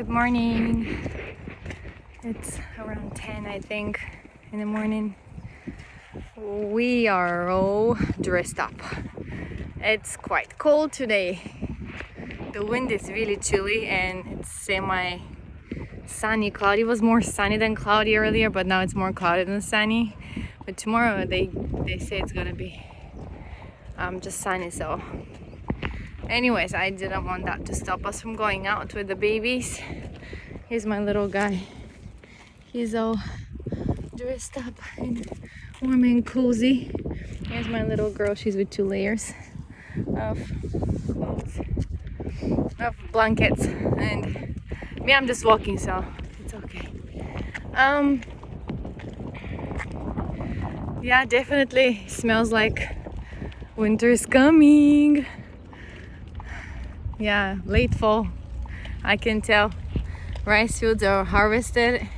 Good morning. It's around 10, I think, in the morning. We are all dressed up. It's quite cold today. The wind is really chilly and it's semi-sunny, cloudy. It was more sunny than cloudy earlier, but now it's more cloudy than sunny. But tomorrow they say it's gonna be just sunny, so anyways, I didn't want that to stop us from going out with the babies. Here's my little guy. He's all dressed up and warm and cozy. Here's my little girl. She's with 2 layers of clothes, of blankets, and me, I'm just walking, so it's okay. Yeah, definitely smells like winter's coming. Yeah, late fall, I can tell. Rice fields are harvested.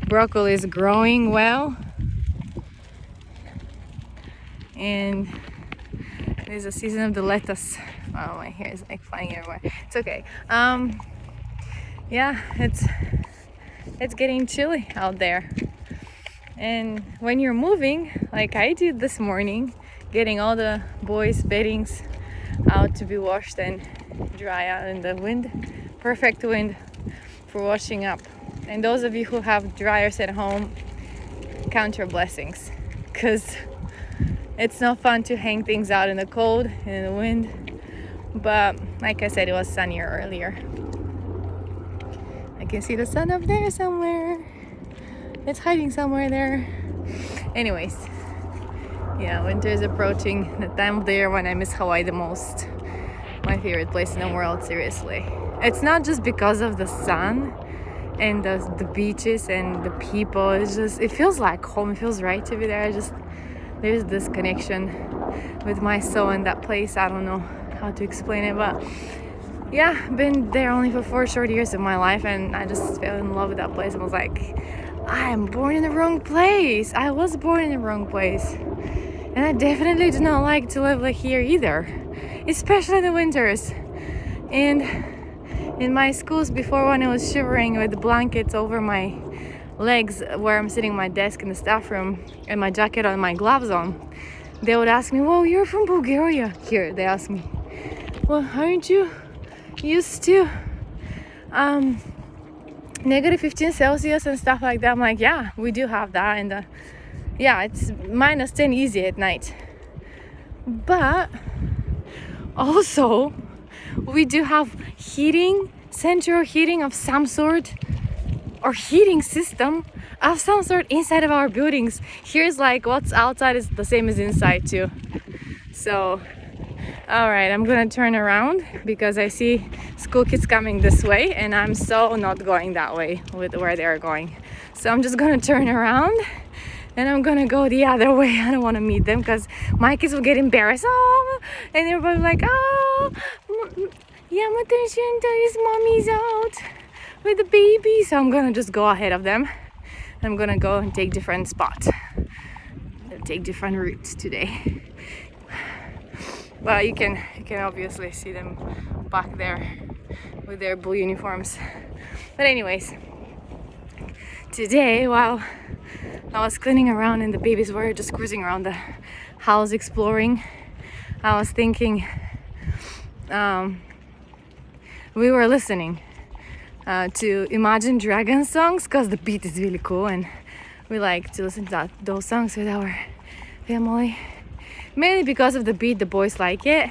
Broccoli is growing well. And there's a season of the lettuce. Oh, my hair is like flying everywhere. It's okay. Yeah, it's getting chilly out there. And when you're moving, like I did this morning, getting all the boys' beddings out to be washed and dry out in the wind, perfect wind for washing up. And those of you who have dryers at home, count your blessings, because it's not fun to hang things out in the cold and in the wind. But like I said, it was sunnier earlier. I can see the sun up there somewhere. It's hiding somewhere there. Anyways, yeah, winter is approaching, the time of the year when I miss Hawaii the most. My favorite place in the world, seriously. It's not just because of the sun and the beaches and the people. It's just, it feels like home. It feels right to be there. There's this connection with my soul in that place. I don't know how to explain it, but yeah, been there only for 4 short years of my life, and I just fell in love with that place. I was like, I'm born in the wrong place. I was born in the wrong place. And I definitely do not like to live like here either, especially in the winters. And in my schools before, when I was shivering with the blankets over my legs where I'm sitting at my desk in the staff room and my jacket on, my gloves on, they would ask me, well, you're from Bulgaria. Here, they ask me, well, aren't you used to negative 15 Celsius and stuff like that? I'm like, yeah, we do have that. And yeah, it's minus 10 easy at night. But also, we do have heating, central heating of some sort, or heating system of some sort inside of our buildings. Here's like what's outside is the same as inside too. So, all right, I'm gonna turn around because I see school kids coming this way and I'm so not going that way with where they're going. So I'm just gonna turn around and I'm gonna go the other way. I don't want to meet them because my kids will get embarrassed. Oh, and everybody's like, oh, Yamato Shinto's mommy's out with the baby. So I'm gonna just go ahead of them. I'm gonna go and take different spots, take different routes today. Well, you can obviously see them back there with their blue uniforms. But anyways, today, while I was cleaning around and the babies were just cruising around the house exploring, I was thinking, we were listening to Imagine Dragons songs because the beat is really cool and we like to listen to those songs with our family. Mainly because of the beat, the boys like it,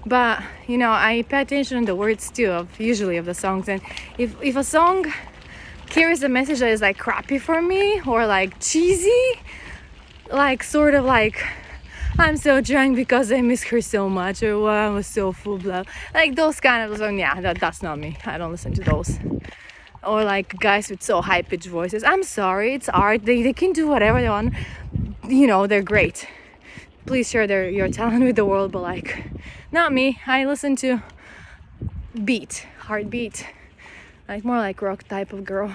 but you know, I pay attention to the words too, usually of the songs. And if a song carries a message that is like crappy for me or like cheesy, like sort of like I'm so drunk because I miss her so much, or well, I was so full, blah, like those kind of songs, yeah, that's not me. I don't listen to those. Or like guys with so high-pitched voices. I'm sorry, it's art. They can do whatever they want. You know, they're great. Please share your talent with the world, but like, not me. I listen to beat, heartbeat, like more like rock type of girl.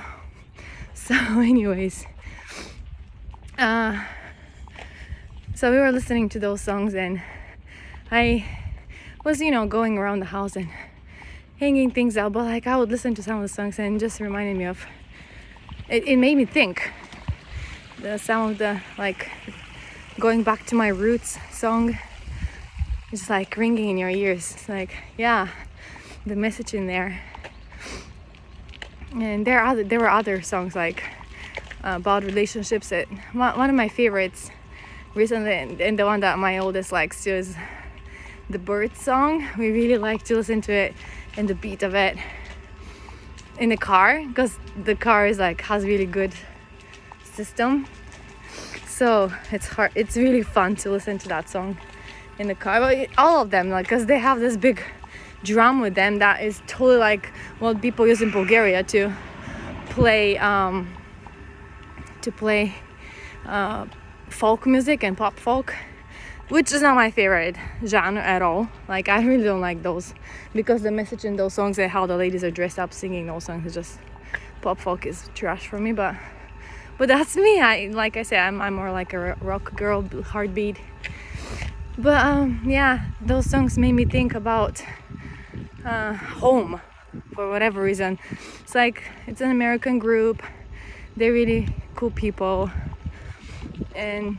So anyways, so we were listening to those songs and I was, you know, going around the house and hanging things out, but like I would listen to some of the songs and it just reminded me of it made me think some of the like going back to my roots song is like ringing in your ears. It's like, yeah, the message in there. And there were other songs like about relationships. That one of my favorites recently, and the one that my oldest likes too, is the Bird song. We really like to listen to it and the beat of it in the car, because the car is like has really good system, so it's really fun to listen to that song in the car. But all of them, like, because they have this big drum with them that is totally like what people use in Bulgaria to play folk music and pop folk, which is not my favorite genre at all. Like, I really don't like those, because the message in those songs and how the ladies are dressed up singing those songs is just, pop folk is trash for me. But that's me. Like I said, I'm more like a rock girl, heartbeat. But yeah, those songs made me think about home for whatever reason. It's like, it's an American group, they're really cool people, and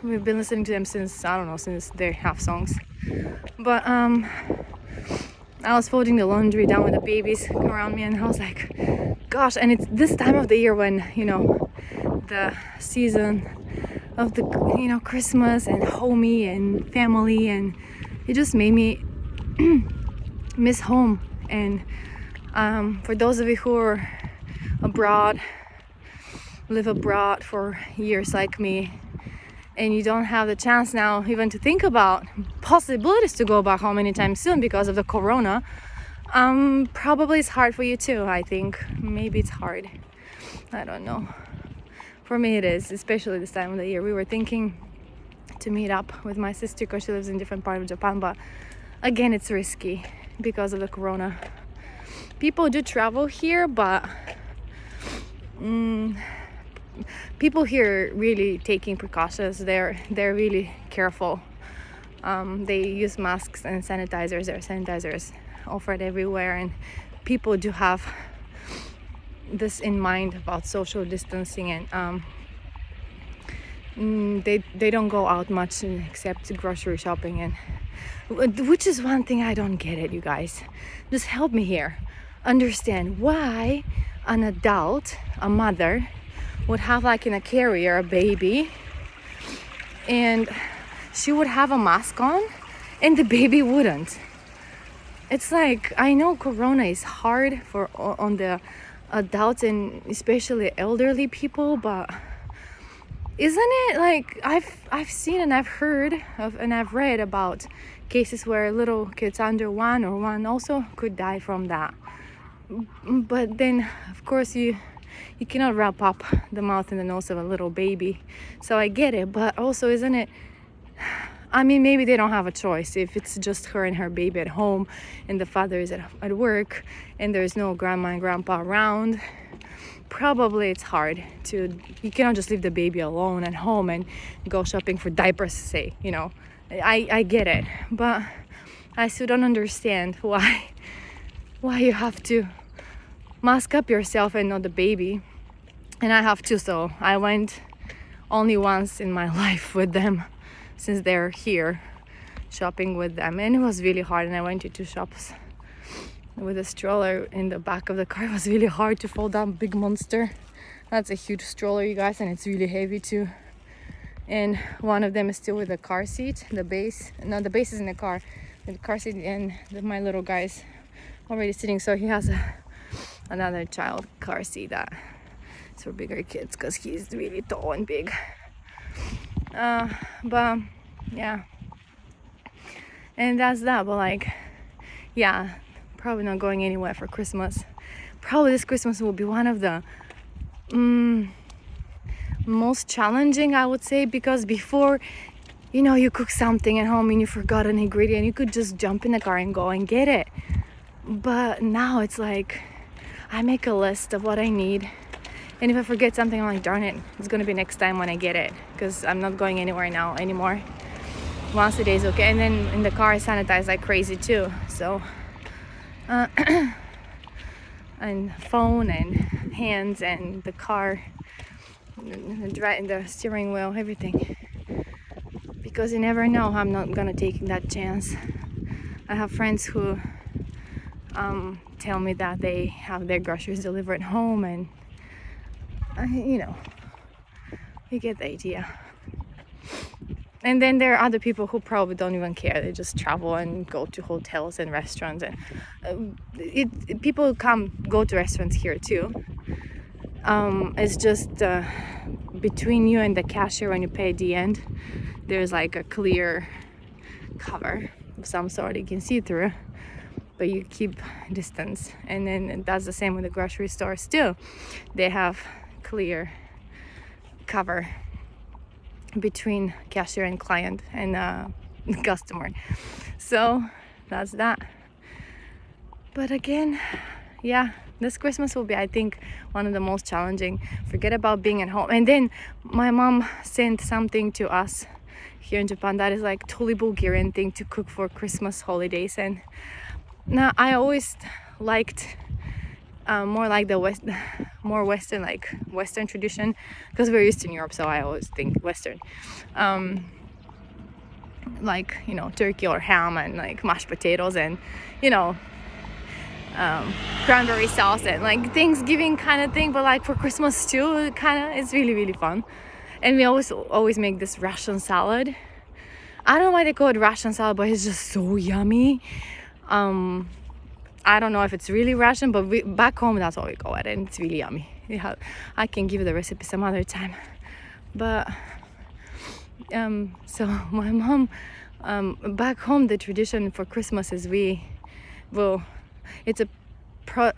we've been listening to them since, I don't know, since they have songs. But I was folding the laundry down with the babies around me, and I was like, gosh. And it's this time of the year when, you know, the season of the, you know, Christmas and homey and family, and it just made me miss home. And for those of you who are abroad, live abroad for years like me, and you don't have the chance now even to think about possibilities to go back home anytime soon because of the corona, probably it's hard for you too. I think maybe it's hard, I don't know. For me it is, especially this time of the year. We were thinking to meet up with my sister because she lives in a different part of Japan, but again, it's risky because of the corona. People do travel here, but people here really taking precautions. They're really careful. They use masks and sanitizers. There are sanitizers offered everywhere, and people do have this in mind about social distancing, and they don't go out much except grocery shopping, and which is one thing I don't get it, you guys. Just help me here understand why an adult, a mother, would have like in a carrier a baby, and she would have a mask on and the baby wouldn't. It's like, I know corona is hard on the adults and especially elderly people, but isn't it like, I've seen and I've heard of and I've read about cases where little kids under one also could die from that. But then of course you cannot wrap up the mouth and the nose of a little baby, so I get it. But also, isn't it, I mean, maybe they don't have a choice. If it's just her and her baby at home and the father is at work and there's no grandma and grandpa around, probably it's hard you cannot just leave the baby alone at home and go shopping for diapers, say, you know. I get it, but I still don't understand why you have to mask up yourself and not the baby. And I have to, so I went only once in my life with them since they're here, shopping with them, and it was really hard. And I went to 2 shops with a stroller in the back of the car. It was really hard to fold that big monster. That's a huge stroller, you guys, and it's really heavy too. And one of them is still with the car seat, the base is in the car, the car seat, and my little guy is already sitting, so he has another child car seat that is for bigger kids because he's really tall and big. But yeah, and that's that. But like, yeah, probably not going anywhere for Christmas. Probably this Christmas will be one of the most challenging, I would say, because before, you know, you cook something at home and you forgot an ingredient, you could just jump in the car and go and get it. But now it's like, I make a list of what I need, and if I forget something, I'm like, darn it, it's gonna be next time when I get it, because I'm not going anywhere now anymore. Once a day is okay. And then in the car I sanitize like crazy too, so and phone and hands and the car, the steering wheel, everything. Because you never know. I'm not gonna take that chance. I have friends who tell me that they have their groceries delivered home, and you get the idea. And then there are other people who probably don't even care. They just travel and go to hotels and restaurants, and people go to restaurants here too. It's just between you and the cashier, when you pay at the end, there's like a clear cover of some sort you can see through, but you keep distance. And then that's the same with the grocery store still. They have clear cover between cashier and client and customer. So that's that. But again, yeah, this Christmas will be, I think, one of the most challenging. Forget about being at home. And then my mom sent something to us here in Japan that is like totally Bulgarian thing to cook for Christmas holidays. And now I always liked more like the Western, like Western tradition, because we're Eastern Europe, so I always think Western. Like, turkey or ham and like mashed potatoes and, cranberry sauce and like Thanksgiving kind of thing, but like for Christmas too, it's really, really fun. And we always make this Russian salad. I don't know why they call it Russian salad, but it's just so yummy. I don't know if it's really Russian, but back home that's what we call it, and it's really yummy. I can give you the recipe some other time. But so my mom, back home the tradition for Christmas is it's what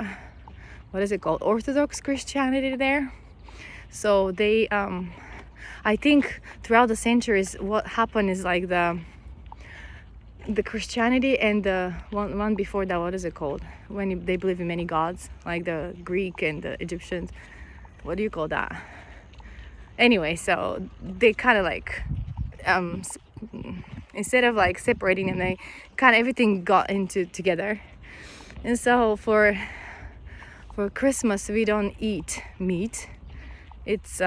is it called? Orthodox Christianity there. So they I think throughout the centuries what happened is like the Christianity and the one before that, what is it called, when they believe in many gods, like the Greek and the Egyptians, what do you call that? Anyway, so they kind of like instead of like separating them, they kind of everything got into together. And so for Christmas we don't eat meat. It's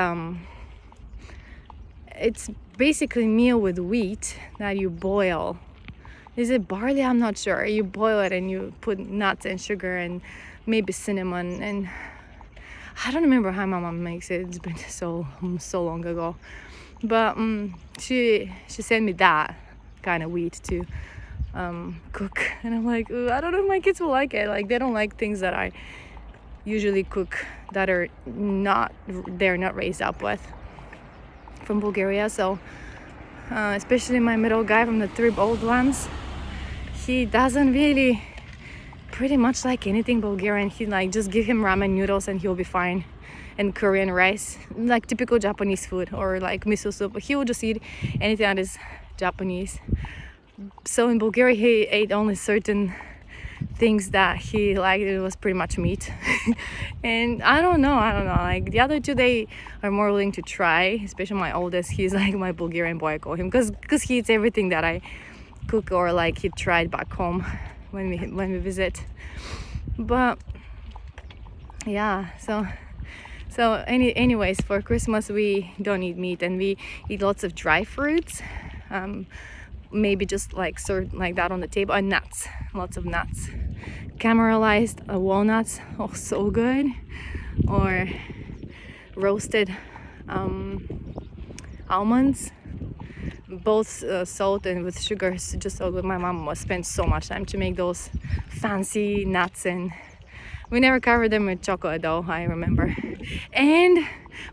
basically meal with wheat that you boil. Is it barley? I'm not sure. You boil it and you put nuts and sugar and maybe cinnamon, and I don't remember how my mom makes it. It's been so long ago. But she sent me that kind of wheat to cook, and I'm like, I don't know if my kids will like it. Like, they don't like things that I usually cook that they're not raised up with from Bulgaria. So especially my middle guy from the 3 old ones, he doesn't really pretty much like anything Bulgarian. He like, just give him ramen noodles and he'll be fine, and Korean rice, like typical Japanese food, or like miso soup. He will just eat anything that is Japanese. So in Bulgaria he ate only certain things that he liked. It was pretty much meat. And I don't know, like the other two, they are more willing to try, especially my oldest. He's like my Bulgarian boy, I call him, because he eats everything that I cook, or like he tried back home when we visit. But yeah, so anyways, for Christmas we don't eat meat, and we eat lots of dry fruits, maybe just like served like that on the table, and nuts, lots of nuts, caramelized walnuts, oh so good, or roasted almonds, both salt and with sugar, is just so good. My mom must spend so much time to make those fancy nuts, and we never covered them with chocolate though, I remember. And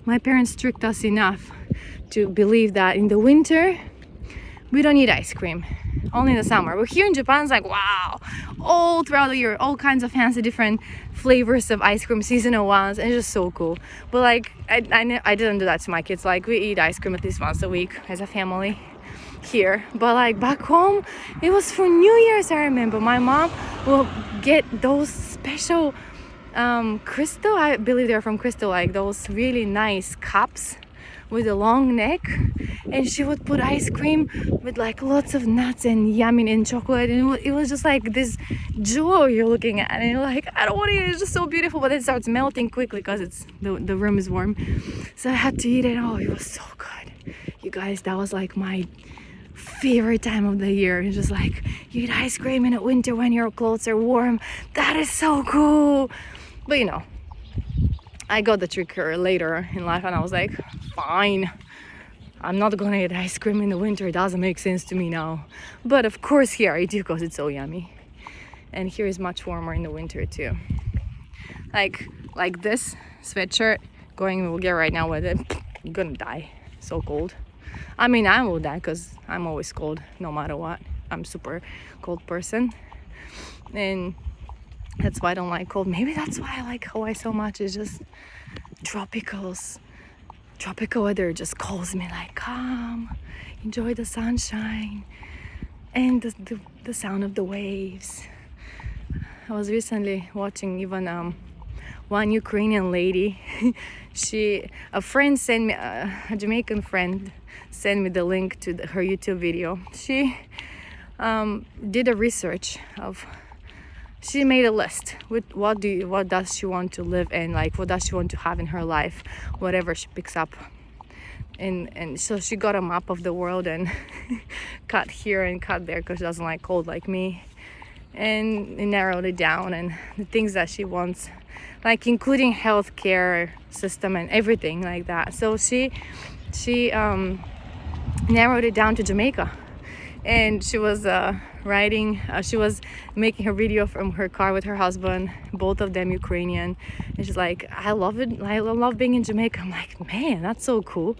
my parents tricked us enough to believe that in the winter we don't need ice cream, only in the summer. But here in Japan, it's like, wow, all throughout the year, all kinds of fancy different flavors of ice cream, seasonal ones, and it's just so cool. But like, I didn't do that to my kids. Like, we eat ice cream at least once a week as a family here. But like back home, it was for New Year's. I remember my mom will get those special crystal, I believe they're from crystal, like those really nice cups with a long neck, and she would put ice cream with like lots of nuts and yummy and chocolate, and it was just like this jewel you're looking at, and you're like, I don't want to eat it, it's just so beautiful, but it starts melting quickly because it's the room is warm, so I had to eat it. Oh, it was so good, you guys. That was like my favorite time of the year. It's just like, you eat ice cream in the winter when your clothes are warm. That is so cool. But you know, I got the trick later in life, and I was like, fine, I'm not gonna eat ice cream in the winter. It doesn't make sense to me now. But of course here I do, because it's so yummy. And here is much warmer in the winter too. Like this sweatshirt, going in Bulgaria right now with it, you're gonna die. So cold. I mean, I will die because I'm always cold no matter what. I'm super cold person, and that's why I don't like cold. Maybe that's why I like Hawaii so much. It's just tropical weather just calls me like, come, enjoy the sunshine and the sound of the waves. I was recently watching even one Ukrainian lady. A friend sent me, a Jamaican friend sent me the link to her YouTube video. She did a research of, she made a list with what does she want to live in, like what does she want to have in her life, whatever she picks up. And so she got a map of the world and cut here and cut there because she doesn't like cold like me, and narrowed it down, and the things that she wants, like including healthcare system and everything like that. So she narrowed it down to Jamaica, and she was she was making her video from her car with her husband, both of them Ukrainian, and she's like, I love it, I love being in Jamaica. I'm like, man, that's so cool.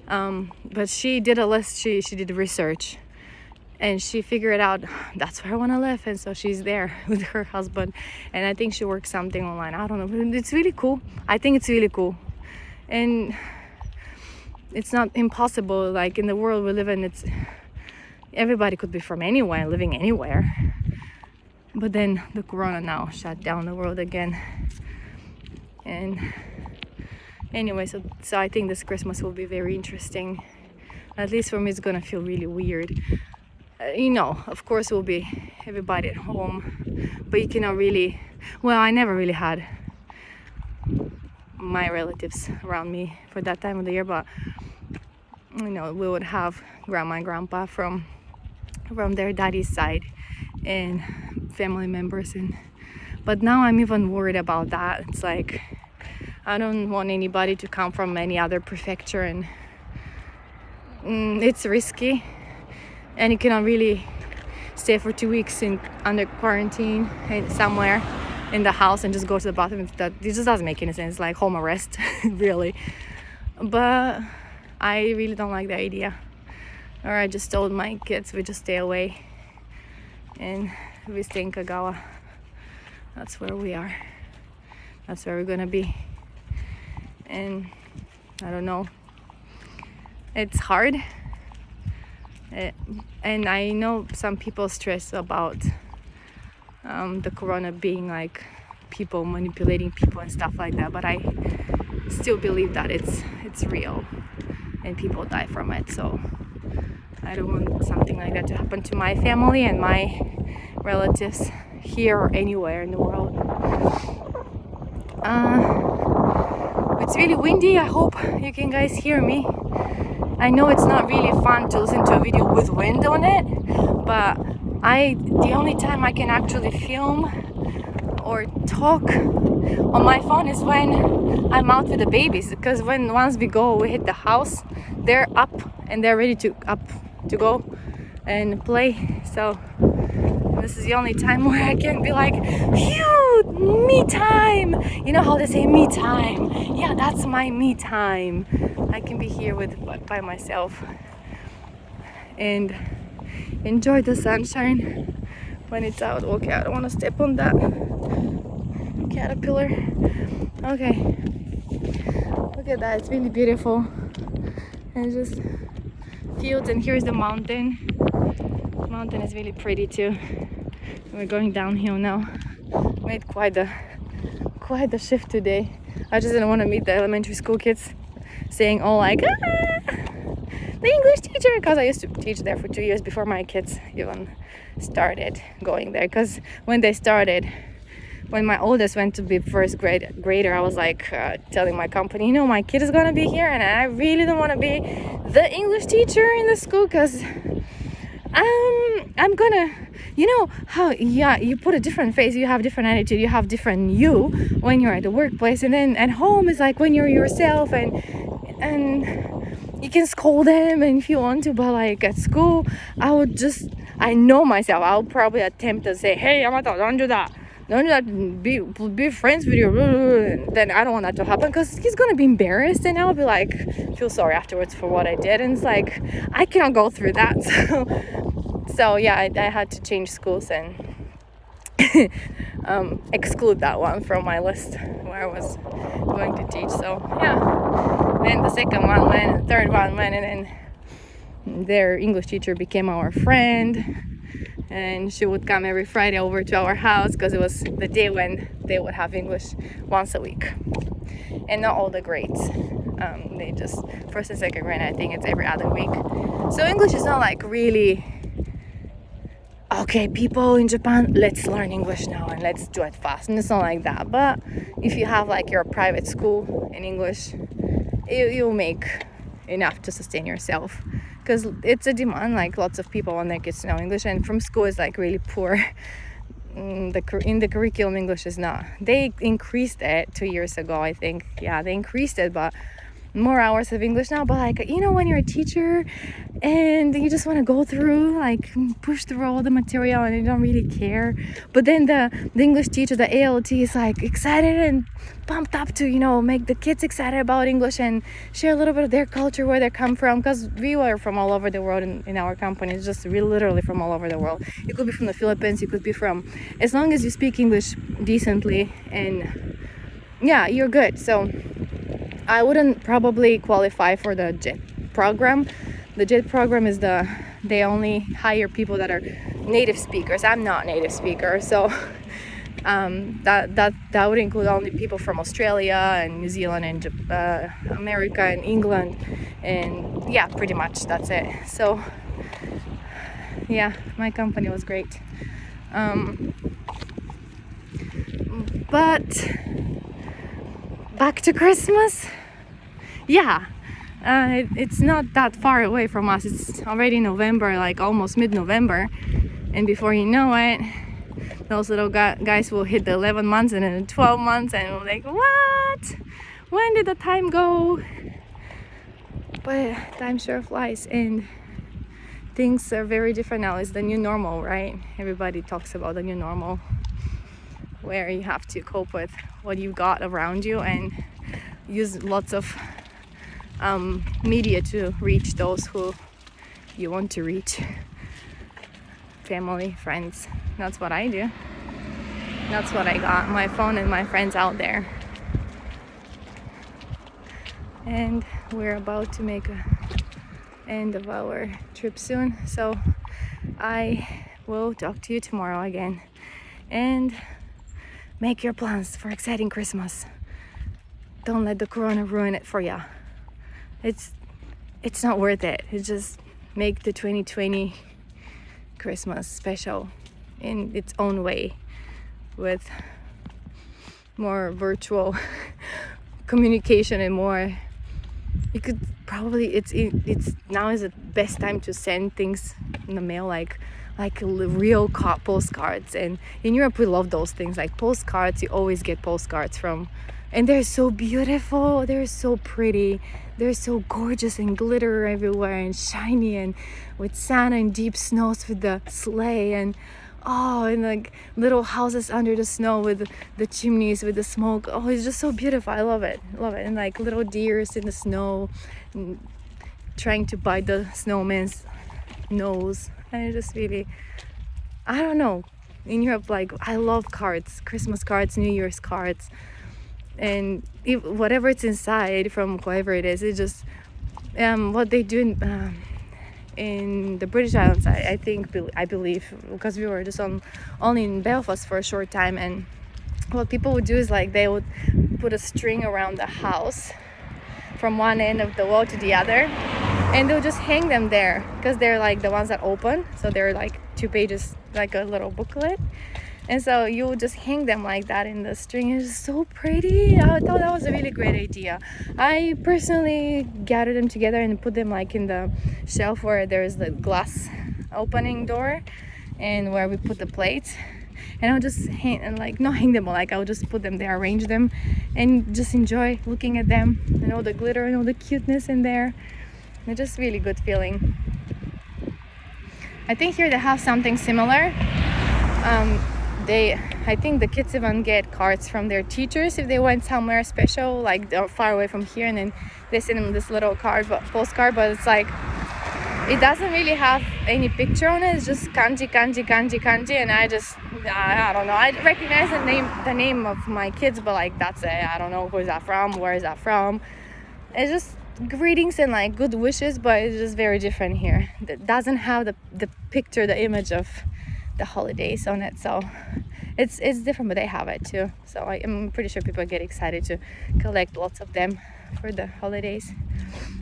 But she did a list, she did research, and she figured out that's where I want to live, and so she's there with her husband, and I think she works something online, I don't know, but it's really cool. I think it's really cool, and it's not impossible. Like in the world we live in, it's everybody could be from anywhere, living anywhere. But then the corona now shut down the world again. And anyway, so I think this Christmas will be very interesting. At least for me, it's gonna feel really weird. Of course will be everybody at home, but you cannot really, well, I never really had my relatives around me for that time of the year, but we would have grandma and grandpa from their daddy's side and family members, but now I'm even worried about that. It's like, I don't want anybody to come from any other prefecture, and it's risky, and you cannot really stay for 2 weeks under quarantine somewhere in the house and just go to the bathroom. It just doesn't make any sense, like home arrest really. But I really don't like the idea. Or I just told my kids we just stay away and we stay in Kagawa. That's where we are. That's where we're gonna be. And I don't know, it's hard. And I know some people stress about the corona being like people manipulating people and stuff like that, but I still believe that it's real and people die from it. So I don't want something like that to happen to my family and my relatives here or anywhere in the world. It's really windy. I hope you can guys hear me. I know it's not really fun to listen to a video with wind on it, but the only time I can actually film or talk on my phone is when I'm out with the babies, because once we hit the house, they're up and they're ready to go and play. So this is the only time where I can be like, phew, me time. You know how they say me time? Yeah, that's my me time. I can be here by myself and enjoy the sunshine when it's out. Okay, I don't want to step on that caterpillar. Okay, look at that, it's really beautiful. And just fields, and here's the mountain. The mountain is really pretty too. We're going downhill now. Made quite the shift today. I just didn't want to meet the elementary school kids saying all like, ah! the English teacher, because I used to teach there for 2 years before my kids even started going there. Because when my oldest went to be first grader, I was like telling my company, my kid is gonna be here, and I really don't want to be the English teacher in the school, because I'm gonna, how, you put a different face, you have different attitude, you have different you when you're at the workplace, and then at home is like when you're yourself, and you can scold them and if you want to, but like at school, I know myself, I'll probably attempt to say, hey, Yamato, don't do that, be friends with you. Then I don't want that to happen, because he's gonna be embarrassed, and I'll be like, feel sorry afterwards for what I did, and it's like I cannot go through that. So yeah, I had to change schools and exclude that one from my list where I was going to teach. So yeah, then the second one went, the third one went, and then their English teacher became our friend. And she would come every Friday over to our house, because it was the day when they would have English once a week. And not all the grades. They just, first and second grade, I think it's every other week. So English is not like really, okay, people in Japan, let's learn English now and let's do it fast. And it's not like that. But if you have like your private school in English, you'll make enough to sustain yourself. Because it's a demand, like lots of people want their kids to know English, and from school is like really poor. In the curriculum, English is not. They increased it 2 years ago, I think. Yeah, they increased it, but more hours of English now. But like, when you're a teacher and you just want to go through, like push through all the material and you don't really care, but then the English teacher, the ALT, is like excited and pumped up to make the kids excited about English and share a little bit of their culture, where they come from, because we were from all over the world in our company. It's just really literally from all over the world. You could be from the Philippines, you could be from, as long as you speak English decently, and yeah, you're good. So I wouldn't probably qualify for the JET program. The JET program is they only hire people that are native speakers. I'm not native speaker, so that would include only people from Australia and New Zealand and America and England, and yeah, pretty much that's it. So yeah, my company was great. But back to Christmas. Yeah, it's not that far away from us. It's already November, like almost mid-November, and before you know it, those little guys will hit the 11 months and then the 12 months, and we're like, what? When did the time go? But time sure flies, and things are very different now. It's the new normal, right? Everybody talks about the new normal, where you have to cope with what you got around you and use lots of media to reach those who you want to reach. Family, friends. That's what I do. That's what I got. My phone and my friends out there. And we're about to make a end of our trip soon. So I will talk to you tomorrow again. And make your plans for exciting Christmas. Don't let the corona ruin it for ya. It's not worth it. It's just make the 2020 Christmas special in its own way, with more virtual communication and more. You could probably it's now is the best time to send things in the mail, like real postcards. And in Europe we love those things, like postcards. You always get postcards from, and they're so beautiful, they're so pretty, they're so gorgeous, and glitter everywhere and shiny, and with Santa and deep snows with the sleigh, and and like little houses under the snow with the chimneys with the smoke. It's just so beautiful. I love it. And like little deers in the snow and trying to bite the snowman's nose. And it just really, I don't know, in Europe, like I love cards, Christmas cards, New Year's cards, and whatever it's inside from whoever it is, it's just what they do in the British Islands. I believe, because we were just only in Belfast for a short time, and what people would do is like they would put a string around the house from one end of the wall to the other, and they'll just hang them there because they're like the ones that open, so they're like 2 pages, like a little booklet. And so you just hang them like that in the string. It's so pretty. I thought that was a really great idea. I personally gathered them together and put them like in the shelf where there's the glass opening door and where we put the plates. And I'll just hang, and like not hang them, but like I'll just put them there, arrange them, and just enjoy looking at them and all the glitter and all the cuteness in there. It's just really good feeling. I think here they have something similar. I think the kids even get cards from their teachers if they went somewhere special, like they're far away from here, and then they send them this little postcard, but it's like it doesn't really have any picture on it. It's just kanji, kanji, kanji, kanji, and I don't know. I recognize the name of my kids, but like that's it. I don't know who is that from, where is that from. It's just greetings and like good wishes, but it's just very different here. It doesn't have the picture, the image of the holidays on it, so it's different, but they have it too. So I'm pretty sure people get excited to collect lots of them for the holidays.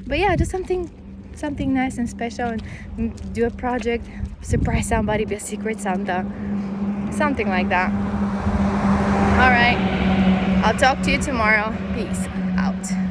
But yeah, just something nice and special, and do a project, surprise somebody, be a secret Santa, something like that. All right, I'll talk to you tomorrow. Peace out.